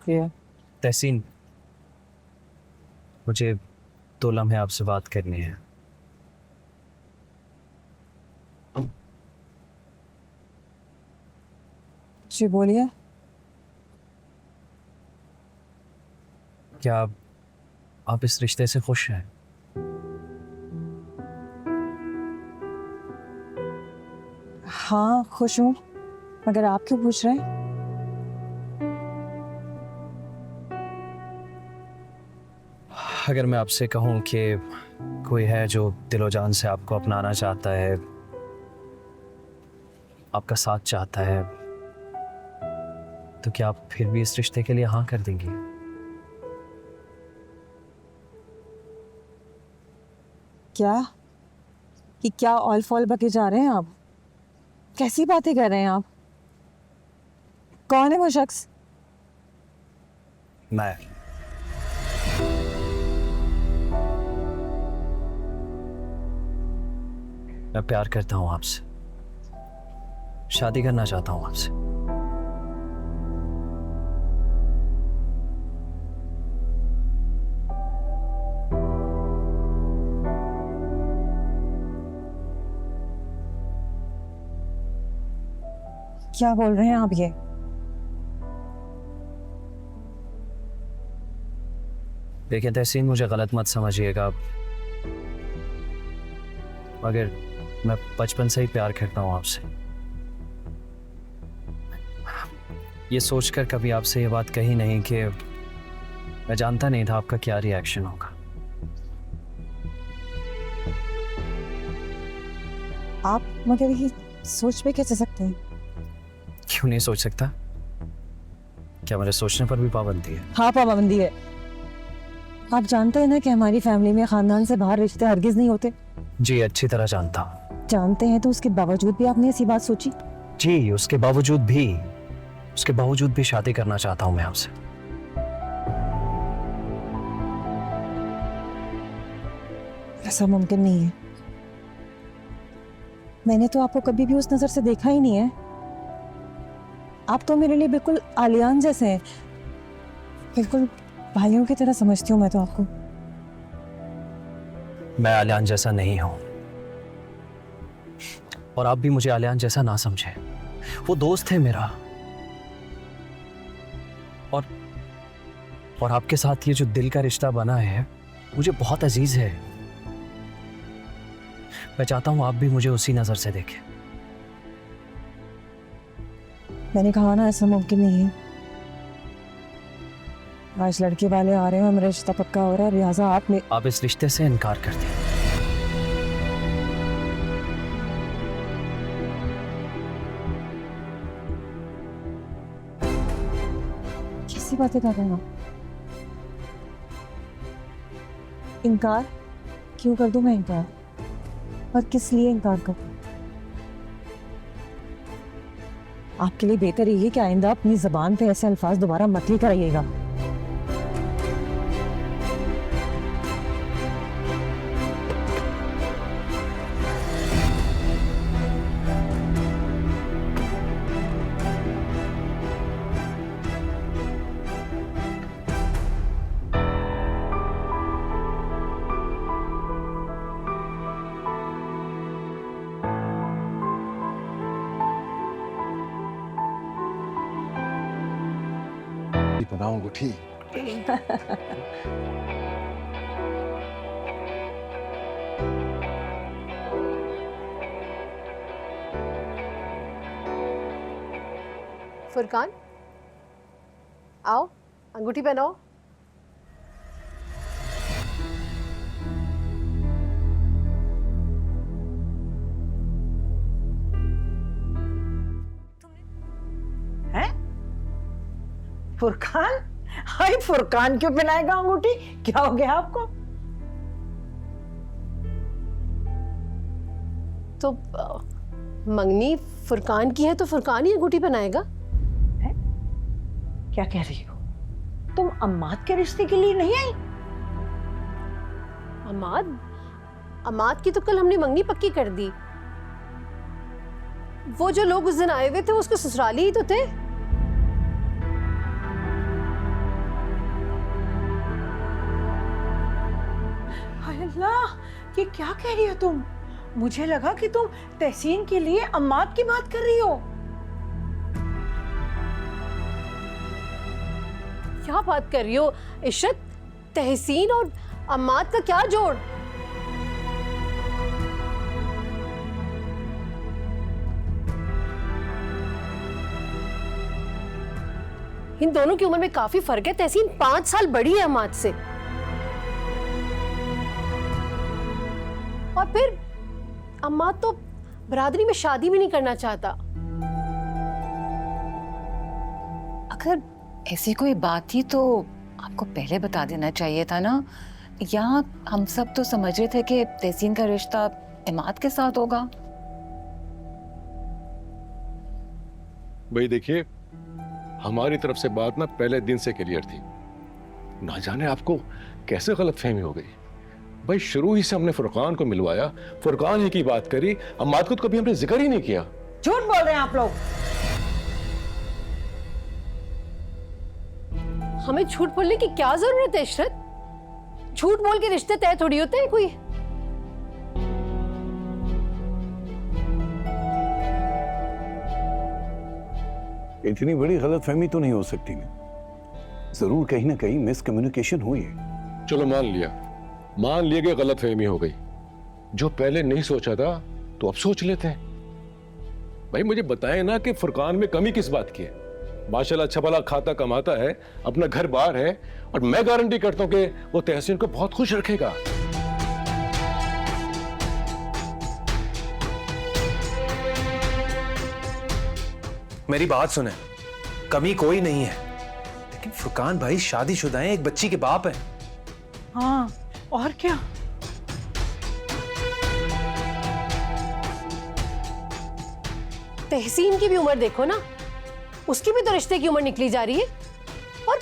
Yeah. तहसीन, मुझे 2 लम्हे आपसे बात करनी है। जी बोलिए। क्या आप इस रिश्ते से खुश हैं? हाँ खुश हूँ, मगर आप क्यों पूछ रहे हैं? अगर मैं आपसे कहूँ कि कोई है जो दिलो जान से आपको अपनाना चाहता है, आपका साथ चाहता है, तो क्या आप फिर भी इस रिश्ते के लिए हाँ कर देंगी? क्या ऑल फॉल बके जा रहे हैं आप? कैसी बातें कर रहे हैं आप? कौन है वो शख्स? मैं प्यार करता हूँ आपसे, शादी करना चाहता हूँ आपसे। क्या बोल रहे हैं आप ये? देखिए तहसीन, मुझे गलत मत समझिएगा, मगर मैं बचपन से ही प्यार करता हूँ आपसे। ये सोचकर कभी आपसे ये बात कही नहीं कि मैं जानता नहीं था आपका क्या रिएक्शन होगा। आप मगर ये सोच पे कैसे सकते हैं? क्यों नहीं सोच सकता? क्या मेरे सोचने पर भी पाबंदी है? हाँ पाबंदी है। आप जानते हैं ना कि हमारी फैमिली में खानदान से बाहर रिश्ते हरगिज नहीं होते। जी अच्छी तरह जानता हूँ। जानते हैं तो उसके बावजूद भी आपने ऐसी बात सोची? जी उसके बावजूद भी शादी करना चाहता हूँ मैं आपसे। ऐसा मुमकिन नहीं है। मैंने तो आपको कभी भी उस नजर से देखा ही नहीं है। आप तो मेरे लिए बिल्कुल आलियान जैसे हैं, बिल्कुल भाइयों की तरह समझती हूँ मैं तो आपको। मैं आलियान जैसा नहीं हूं, और आप भी मुझे आलियान जैसा ना समझे। वो दोस्त है मेरा, और आपके साथ ये जो दिल का रिश्ता बना है मुझे बहुत अजीज है। मैं चाहता हूं आप भी मुझे उसी नजर से देखें। मैंने कहा ना ऐसा मुमकिन नहीं है। आज लड़के वाले आ रहे हैं और मेरा रिश्ता पक्का हो रहा है, लिहाजा आप इस रिश्ते से इनकार कर दें। कैसी बातें कर रहे हैं आप? इनकार क्यों कर दूं मैं? इनकार और किस लिए इनकार कर दूं? आपके लिए बेहतर यही कि आइंदा अपनी जबान पे ऐसे अल्फाज दोबारा मत ही कराइएगा। बनाओ अंगूठी। फुरकान, आओ अंगूठी पहनाओ। हैं? फुरकान? हाय फुरकान क्यों पहनाएगा अंगूठी? क्या हो गया आपको? तो मंगनी फुरकान की है तो फुरकान ही अंगूठी पहनाएगा। है? क्या कह रही हो? तुम अम्माद के रिश्ते के लिए नहीं आई? अमाद की तो कल हमने मंगनी पक्की कर दी। वो जो लोग उस दिन आए हुए थे वो उसके ससुराली ही तो थे। अल्लाह, ये क्या कह रही हो तुम? मुझे लगा कि तुम तहसीन के लिए अम्मात की बात कर रही हो। क्या बात कर रही हो इशरत? तहसीन और अम्मात का क्या जोड़? इन दोनों की उम्र में काफी फर्क है। तहसीन 5 साल बड़ी है अम्मात से। और फिर अम्मात तो बरादरी में शादी भी नहीं करना चाहता। अगर ऐसी कोई बात थी तो आपको पहले बता देना चाहिए था ना। यहाँ हम सब तो समझ रहे थे कि तहसीन का रिश्ता इमाद के साथ होगा। भाई देखिए, हमारी तरफ से बात ना पहले दिन से क्लियर थी। ना जाने आपको कैसे गलतफहमी हो गई। भाई शुरू ही से हमने फुरकान को मिलवाया, फुरकान ही की बात करी, अम्माद को तो कभी हमने जिक्र ही नहीं किया। झूठ बोल रहे हैं आप लोग। हमें झूठ बोलने की क्या जरूरत है इशरत? झूठ बोल के रिश्ते तय थोड़ी होते हैं कोई। इतनी बड़ी गलतफहमी तो नहीं हो सकती ना। जरूर कहीं ना कहीं मिसकम्युनिकेशन हुई है। चलो मान लिया कि गलतफहमी हो गई। जो पहले नहीं सोचा था तो अब सोच लेते हैं। भाई मुझे बताएं ना कि फुरकान में कमी किस बात की है। माशाल्लाह अच्छा भला खाता कमाता है, अपना घर बार है, और मैं गारंटी करता हूं कि वो तहसीन को बहुत खुश रखेगा। मेरी बात सुने, कमी कोई नहीं है, लेकिन फुरकान भाई शादीशुदा हैं, एक बच्ची के बाप हैं। हाँ, और क्या? तहसीन की भी उम्र देखो ना, उसकी भी तो रिश्ते की उम्र निकली जा रही है। और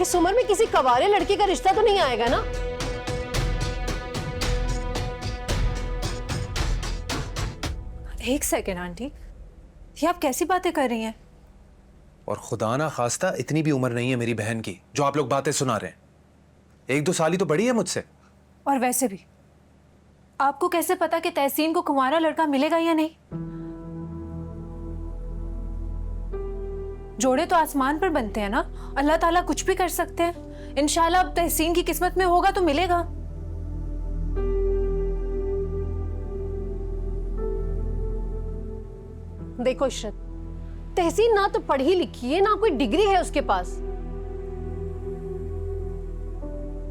इस उम्र में किसी कवारे लड़के का रिश्ता तो नहीं आएगा ना। एक सेकेंड आंटी, ये आप कैसी बातें कर रही हैं? और खुदा ना खास्ता इतनी भी उम्र नहीं है मेरी बहन की जो आप लोग बातें सुना रहे हैं। 1-2 साल ही तो बड़ी है मुझसे। और वैसे भी आपको कैसे पता कि तहसीन को कुंवारा लड़का मिलेगा या नहीं? जोड़े तो आसमान पर बनते हैं ना, अल्लाह ताला कुछ भी कर सकते हैं। इंशाल्लाह अब तहसीन की किस्मत में होगा तो मिलेगा। देखो इशरत, तहसीन ना तो पढ़ी लिखी है, ना कोई डिग्री है उसके पास।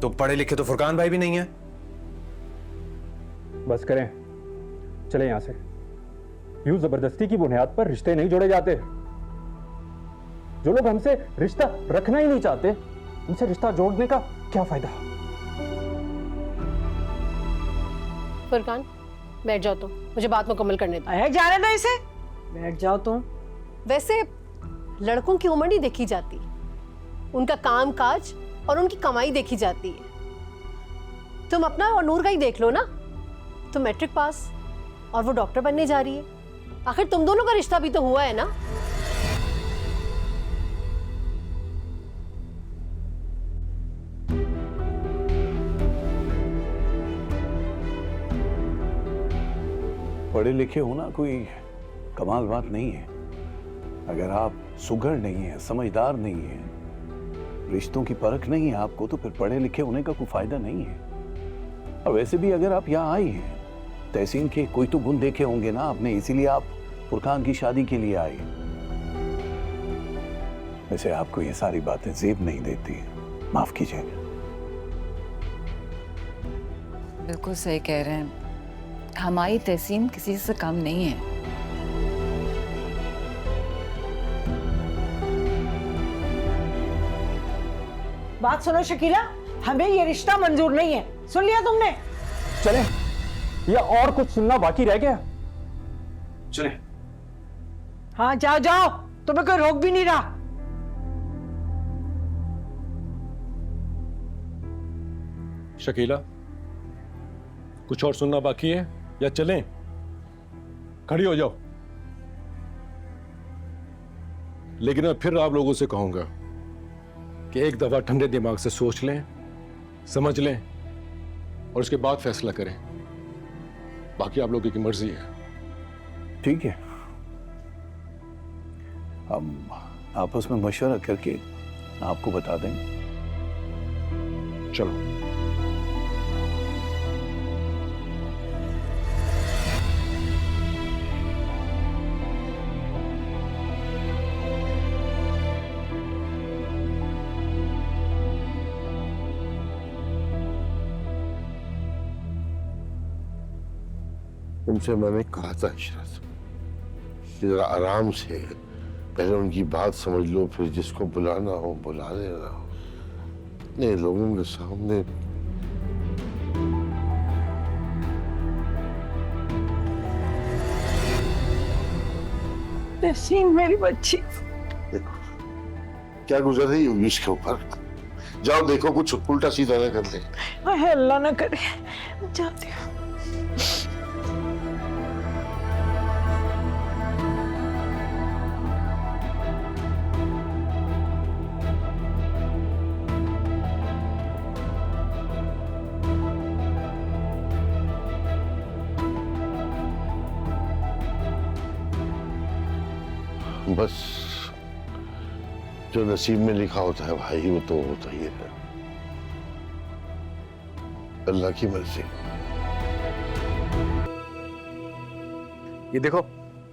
तो पढ़े लिखे तो फुरकान भाई भी नहीं है। बस करें, चले यहां से। यूं जबरदस्ती की बुनियाद पर रिश्ते नहीं जोड़े जाते। जो लोग हमसे रिश्ता रखना ही नहीं चाहते, उनसे रिश्ता जोड़ने का क्या फायदा? फुरकान बैठ जाओ, तो मुझे बात मुकम्मल करने दो। अरे जाने दो इसे, बैठ जाओ तुम। वैसे लड़कों की उम्र नहीं देखी जाती, उनका काम काज और उनकी कमाई देखी जाती है। तुम अपना और नूर का ही देख लो ना। तुम मैट्रिक पास और वो डॉक्टर बनने जा रही है। आखिर तुम दोनों का रिश्ता भी तो हुआ है ना। पढ़े लिखे होना कोई कमाल बात नहीं है। अगर आप सुघड़ नहीं है, समझदार नहीं है, रिश्तों की परख नहीं है आपको, तो फिर पढ़े लिखे होने का कोई फायदा नहीं है। और वैसे भी अगर आप यहाँ आई हैं, तहसीन के कोई तो गुण देखे होंगे ना आपने, इसीलिए आप फुरकान की शादी के लिए आए। वैसे आपको ये सारी बातें जेब नहीं देती, माफ कीजिएगा। बिल्कुल सही कह रहे हैं, हमारी तहसीन किसी से कम नहीं है। बात सुनो शकीला, हमें ये रिश्ता मंजूर नहीं है। सुन लिया तुमने? चले, या और कुछ सुनना बाकी रह गया? चले। हाँ जाओ जाओ, तुम्हें कोई रोक भी नहीं रहा। शकीला, कुछ और सुनना बाकी है या चलें? खड़ी हो जाओ। लेकिन मैं फिर आप लोगों से कहूंगा कि एक दफा ठंडे दिमाग से सोच लें, समझ लें, और उसके बाद फैसला करें। बाकी आप लोगों की मर्जी है। ठीक है, हम आपस में मशवरा करके आपको बता देंगे। चलो। तुमसे मैंने कहा था इशरत कि जरा आराम से पहले उनकी बात समझ लो, फिर जिसको बुलाना हो बुला लेना। इतने लोगों के सामने तहसीन मेरी बच्ची, देखो क्या गुजर रही होगी इसके ऊपर। जाओ देखो कुछ उल्टा सीधा न कर ले। अल्लाह ना करे। जाती हूँ। बस जो नसीब में लिखा होता है भाई वो तो होता ही है। अल्लाह की मर्जी। ये देखो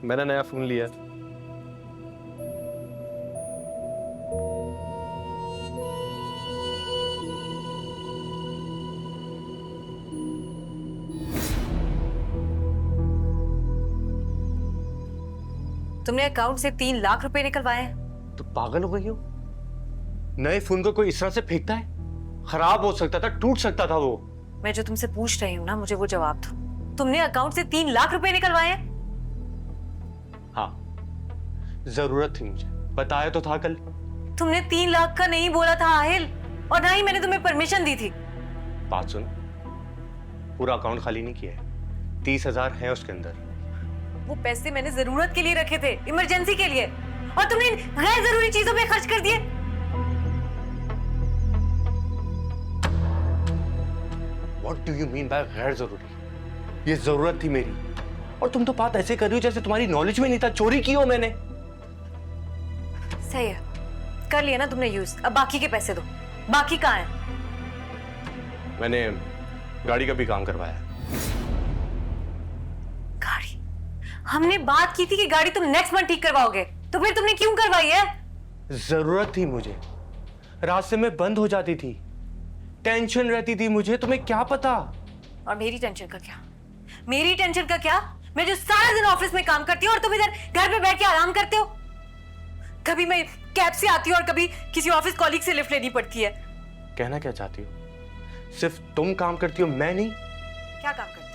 मैंने नया फोन लिया। तुमने अकाउंट से 3 लाख रुपए निकलवाए हैं। तो पागल हो गई हो? नए फोन को कोई इस तरह से फेंकता है? खराब हो सकता था, टूट सकता था वो। मैं जो तुमसे पूछ रही हूँ ना, मुझे वो जवाब दो। तुमने अकाउंट से 3 लाख रुपए निकलवाए हैं? हाँ, जरूरत थी मुझे, बताया तो था कल। तुमने 3 लाख का नहीं बोला था आहिल, और ना ही मैंने तुम्हें परमिशन दी थी। बात सुन, पूरा अकाउंट खाली नहीं किया है, 30,000 है उसके अंदर। वो पैसे मैंने जरूरत के लिए रखे थे, इमरजेंसी के लिए, और तुमने गैर जरूरी चीजों पे खर्च कर दिए। What do you mean by गैर जरूरी? ये जरूरत थी मेरी, और तुम तो बात ऐसे कर रही हो जैसे तुम्हारी नॉलेज में नहीं था। चोरी की हो मैंने। सही है, कर लिया ना तुमने यूज, अब बाकी के पैसे दो। बाकी कहाँ है? मैंने गाड़ी का भी काम करवाया। गाड़ी? हमने बात की थी कि गाड़ी तुम नेक्स्ट मंथ ठीक करवाओगे, तो फिर तुमने क्यों करवाई है? जरूरत थी मुझे, रास्ते में बंद हो जाती थी, टेंशन रहती थी मुझे, तुम्हें क्या पता। और मेरी टेंशन का क्या? मेरी टेंशन का क्या? मैं जो सारा दिन ऑफिस में काम करती हूँ और तुम इधर घर पे बैठ के आराम करते हो। कभी मैं कैब से आती हूँ और कभी किसी ऑफिस कॉलीग से लिफ्ट लेनी पड़ती है। कहना क्या चाहती हो? सिर्फ तुम काम करती हो, मैं नहीं? क्या काम करते हो?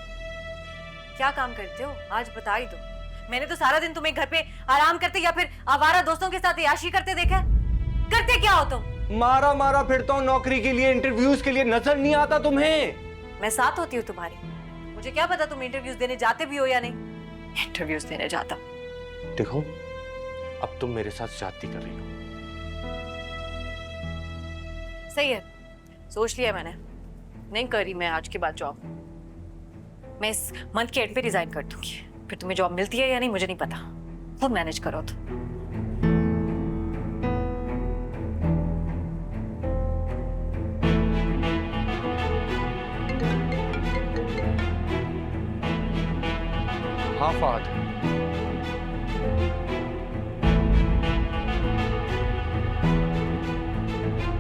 क्या काम करते हो? आज बता ही दो। मैंने तो सारा दिन तुम्हें घर पे आराम करते या फिर आवारा दोस्तों के साथ याशी करते देखा है। करते क्या हो तुम? मारा मारा फिरता हूँ नौकरी के लिए, इंटरव्यूज के लिए। नजर नहीं आता तुम्हें? मैं साथ होती हूँ तुम्हारी, मुझे क्या पता तुम इंटरव्यूज देने जाते भी हो या नहीं। इंटरव्यूज देने जाता। देखो अब तुम मेरे साथ ज्यादती कर रही हो। सही है, सोच लिया मैंने, नहीं कर रही मैं आज के बाद जॉब। मैं इस मंथ के एंड पे रिजाइन कर दूंगी, फिर तुम्हें जॉब मिलती है या नहीं मुझे नहीं पता, खुद मैनेज करो। तो हाँ फाद,